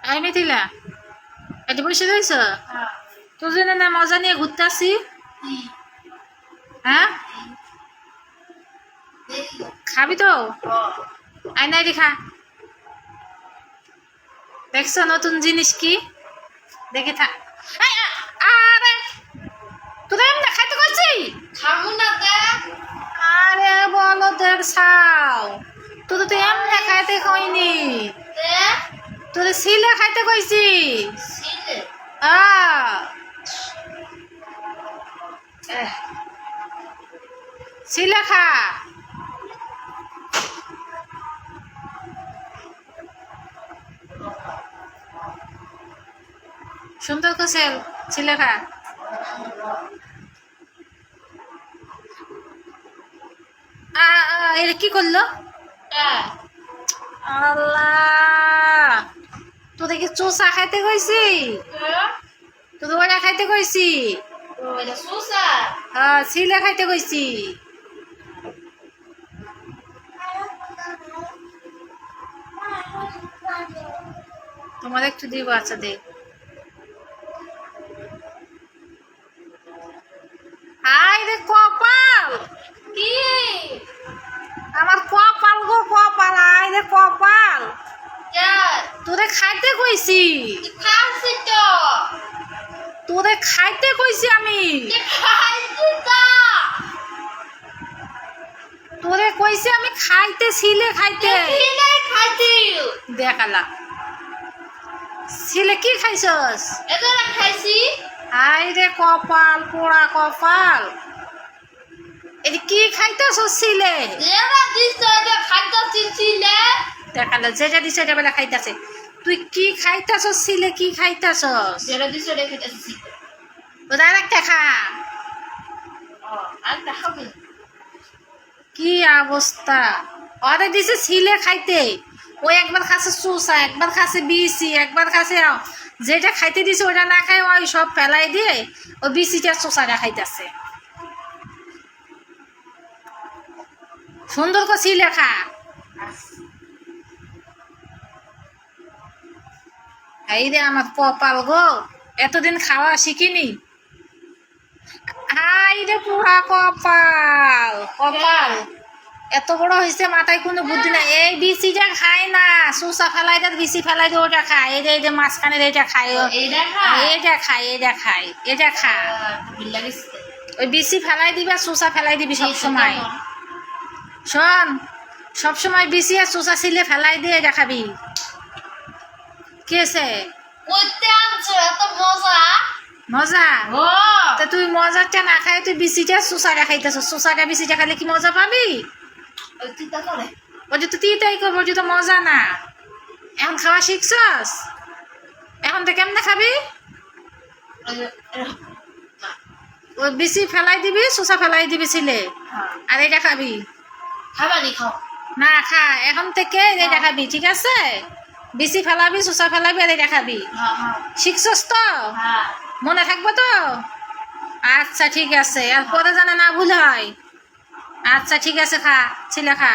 এই মিথিলা এটি বসে রয়েছ তোর জন্য না মজা নিয়ে ঘুরতে আসি হ্যাঁ খাবি তো আই নাই খা দেখছো নতুন জিনিস কি দেখে থাক আরে তোরা এমনি খাইতে করছি খাবো না দেখ আরে বলো দেড় ছাও তোর তো এমনি খাইতে কইনি দেখ তোর সিলে খাইতে কইছি সিলে সিলে খা সুন্দর কোসেল ছিলে খা এটা কি করলো আল্লাহ তোদের কি চোষা খাইতে কইছি তোদের ওটা খাইতে কইছি হ্যাঁ ছিলে খাইতে কইছি তোমার একটু দিব আচ্ছা দে হাই রে কপাল কি আমার কপাল গো কপাল আই রে কপাল দেখ তোরে খাইতে কইছি খাসি তো তোরে খাইতে কইছি আমি খাইছি তো তোরে কইছি আমি খাইতে ছিলে খাইতে সিলে খাইছি দেখালা ছিলে কি খাইছস এটা খাইছি হাই রে কপাল পোড়া কপাল এটা কি খাইতেছ ছিলে যেটা দিছে এটা খাইছি সিলে দেখালা যেটা দিছে এটা বেলা খাইতেছে তুই কি খাইতেছ ছিলে কি খাইতেছস যেটা দিছে এটা খাইছি ওটা একটা খা আর দেখাবি কি অবস্থা ওরে দিছে ছিলে খাইতে ও একবার খাসে চুষা একবার খাসে বিসি একবার খাসে যেটা খাইতে দিছে ওটা না খাই ওই সব ফেলাই দিয়ে ও বিসিটা চুষাটা খাইতেছে সুন্দর করে ছিলে খা এই রে আমার কপাল গো এতদিন খাওয়া শিখিনি হাই রে পুরা কপাল কপাল এত বড় হয়েছে মাথায় কোনো বুদ্ধি নাই এই বিচিটা খায় না চুষা ফেলাই দেয় বিচি ফেলাই দিয়ে ওটা খায় এই যে মাঝখানে এটা খায় এইটা খা এটা খায় এটা খায় এটা খা বিল্লাগিস ওই বিচি ফেলাই দিবি আর চুষা ফেলাই দিবি সব সময় শোন সব সময় বিচি আর চুষা ছিলে ফেলাই দিয়ে এটা খাবি কি আছে কইতে আনছো এত মজা মজা ও তা তুই মজাটা না খাই তুই বিচিটা চুষাটা খাইতেছ চুষাটা বিচিটা খাইলে কি মজা পাবি ওই তিতা করে ওই যে তুই তিতাই করবো যে তো মজা না এখন খাওয়া শিখছস এখন তো কেমনে খাবি ওই বিচি ফেলাই দিবি চুষা ফেলাই দিবি ছিলে আর এটা খাবি খাবানি খাও না খা এখন থেকে এটা খাবি ঠিক আছে বিচি ফেলাবি চুষা ফেলাবি আর এটা খাবি হ্যাঁ হ্যাঁ শিখছস তো হ্যাঁ মনে থাকবো তো আচ্ছা ঠিক আছে আর পরে জানে না ভুল হয় আচ্ছা ঠিক আছে খা ছিলে খা